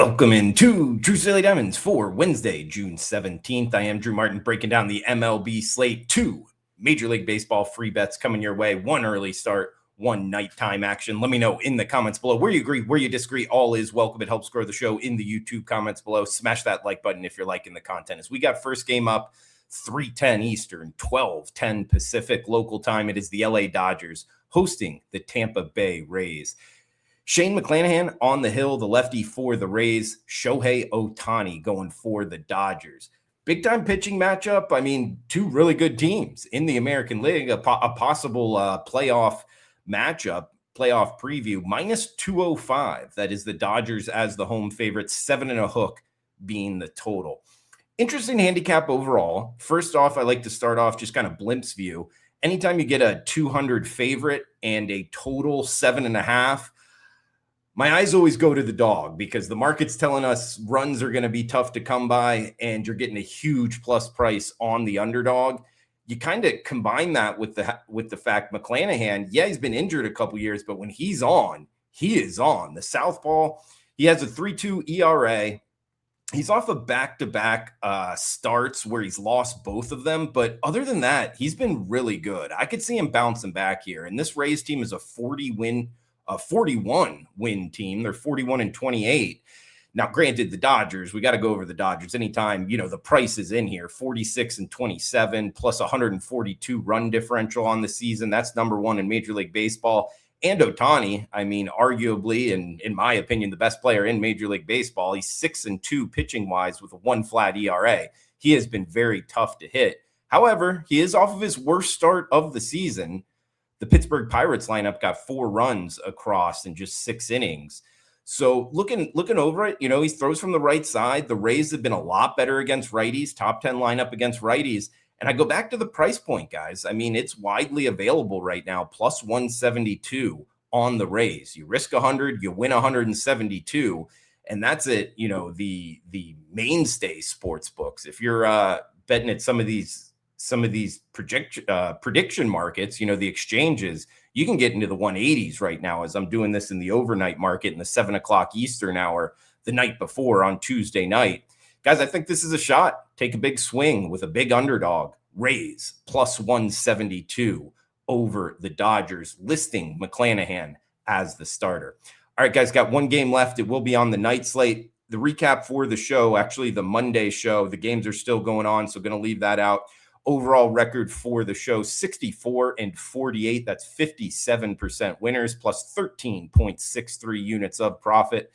Welcome into True Silly Diamonds for Wednesday, June 17th. I am Drew Martin breaking down the MLB slate. 2 Major League Baseball free bets coming your way. 1 early start, 1 nighttime action. Let me know in the comments below where you agree, where you disagree. All is welcome. It helps grow the show in the YouTube comments below. Smash that like button if you're liking the content. As we got first game up, 3:10 Eastern, 12:10 Pacific local time. It is the LA Dodgers hosting the Tampa Bay Rays. Shane McClanahan on the hill, the lefty for the Rays. Shohei Ohtani going for the Dodgers. Big time pitching matchup. I mean, 2 really good teams in the American League. A possible playoff matchup, playoff preview. Minus 205. That is the Dodgers as the home favorite. 7.5 being the total. Interesting handicap overall. First off, I like to start off just kind of Blimp's view. Anytime you get a 200 favorite and a total 7.5, my eyes always go to the dog because the market's telling us runs are going to be tough to come by and you're getting a huge plus price on the underdog. You kind of combine that with the fact McClanahan, yeah, he's been injured a couple years, but when he's on, he is on. The southpaw, he has a 3.2 ERA. He's off of back-to-back starts where he's lost both of them. But other than that, he's been really good. I could see him bouncing back here. And this Rays team is a 41 win team. They're 41-28. Now, granted, the Dodgers, we got to go over the Dodgers anytime, the price is in here, 46-27 plus 142 run differential on the season. That's number 1 in Major League Baseball. And Ohtani, I mean, arguably, and in my opinion, the best player in Major League Baseball. He's 6-2 pitching wise with a 1 flat ERA. He has been very tough to hit. However, he is off of his worst start of the season. The Pittsburgh Pirates lineup got 4 runs across in just 6 innings. So looking over it, he throws from the right side. The Rays have been a lot better against righties, top 10 lineup against righties. And I go back to the price point, guys. I mean, it's widely available right now, plus 172 on the Rays. You risk 100, you win 172. And that's it, the mainstay sports books. If you're betting at some of these prediction markets, the exchanges, you can get into the 180s right now as I'm doing this in the overnight market in the 7 o'clock Eastern hour the night before on Tuesday night. Guys, I think this is a shot. Take a big swing with a big underdog. Rays plus 172 over the Dodgers, listing McClanahan as the starter. All right, guys, got 1 game left. It will be on the night slate. The recap for the show, actually the Monday show, the games are still going on, so going to leave that out. Overall record for the show, 64-48. That's 57% winners, plus 13.63 units of profit.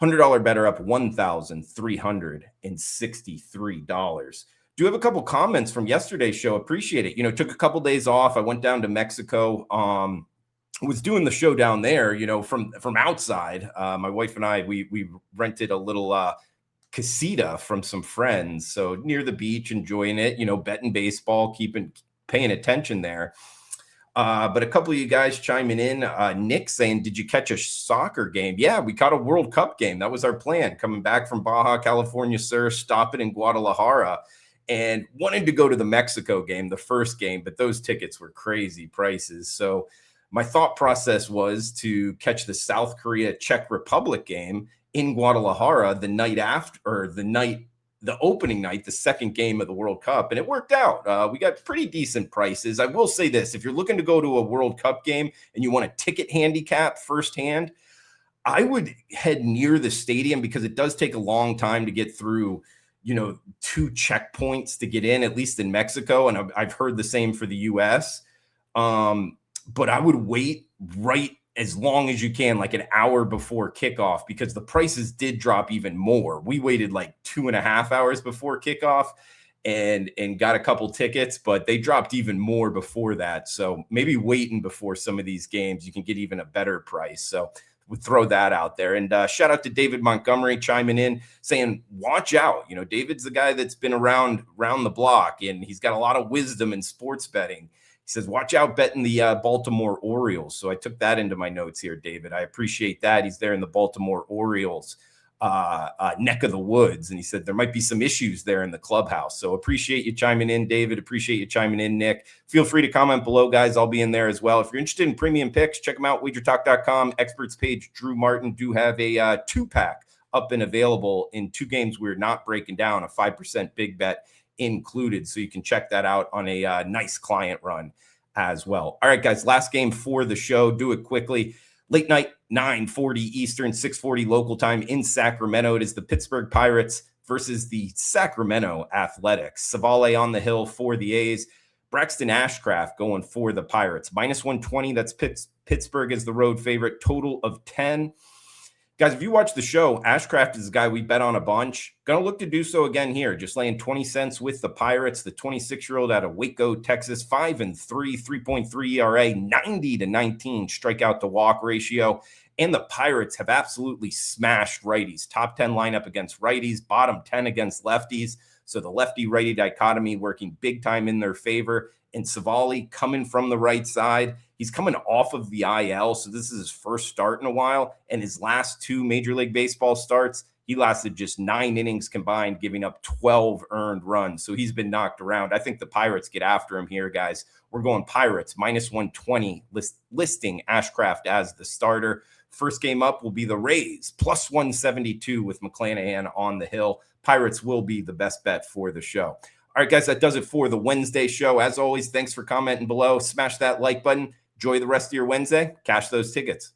$100 better up $1,363. Do have a couple comments from yesterday's show. Appreciate it. Took a couple days off. I went down to Mexico. Was doing the show down there, from outside. My wife and I, we rented a little casita from some friends. So near the beach, enjoying it, betting baseball, paying attention there. But a couple of you guys chiming in, Nick saying, did you catch a soccer game? Yeah, we caught a World Cup game. That was our plan. Coming back from Baja California, sir, stopping in Guadalajara and wanted to go to the Mexico game, the first game, but those tickets were crazy prices. So my thought process was to catch the South Korea Czech Republic game in Guadalajara the night after, or the opening night, the second game of the World Cup. And it worked out. We got pretty decent prices. I will say this, if you're looking to go to a World Cup game and you want a ticket handicap firsthand, I would head near the stadium because it does take a long time to get through, 2 checkpoints to get in, at least in Mexico. And I've heard the same for the US. But I would wait right as long as you can, like an hour before kickoff, because the prices did drop even more. We waited like 2.5 hours before kickoff and got a couple tickets, but they dropped even more before that. So maybe waiting before some of these games, you can get even a better price. So we'll throw that out there. And shout out to David Montgomery chiming in saying, watch out. David's the guy that's been around the block and he's got a lot of wisdom in sports betting. He says, watch out betting the Baltimore Orioles. So I took that into my notes here, David. I appreciate that. He's there in the Baltimore Orioles neck of the woods. And he said there might be some issues there in the clubhouse. So appreciate you chiming in, David. Appreciate you chiming in, Nick. Feel free to comment below, guys. I'll be in there as well. If you're interested in premium picks, check them out, WagerTalk.com. Experts page, Drew Martin, do have a 2-pack up and available in 2 games we're not breaking down, a 5% big bet included. So you can check that out on a nice client run as well. All right, guys, last game for the show. Do it quickly. Late night, 9:40 Eastern, 6:40 local time in Sacramento. It is the Pittsburgh Pirates versus the Sacramento Athletics. Savale on the hill for the A's. Braxton Ashcraft going for the Pirates. -120, that's Pittsburgh is the road favorite. Total of 10. Guys, if you watch the show, Ashcraft is a guy we bet on a bunch. Going to look to do so again here. Just laying 20 cents with the Pirates. The 26-year-old out of Waco, Texas, 5-3, 3.3 ERA, 90-19 strikeout to walk ratio. And the Pirates have absolutely smashed righties. Top 10 lineup against righties, bottom 10 against lefties. So the lefty-righty dichotomy working big time in their favor. And Savale coming from the right side. He's coming off of the IL, so this is his first start in a while. And his last 2 Major League Baseball starts, he lasted just 9 innings combined, giving up 12 earned runs. So he's been knocked around. I think the Pirates get after him here, guys. We're going Pirates, -120, listing Ashcraft as the starter. First game up will be the Rays, +172 with McClanahan on the hill. Pirates will be the best bet for the show. All right, guys, that does it for the Wednesday show. As always, thanks for commenting below. Smash that like button. Enjoy the rest of your Wednesday. Cash those tickets.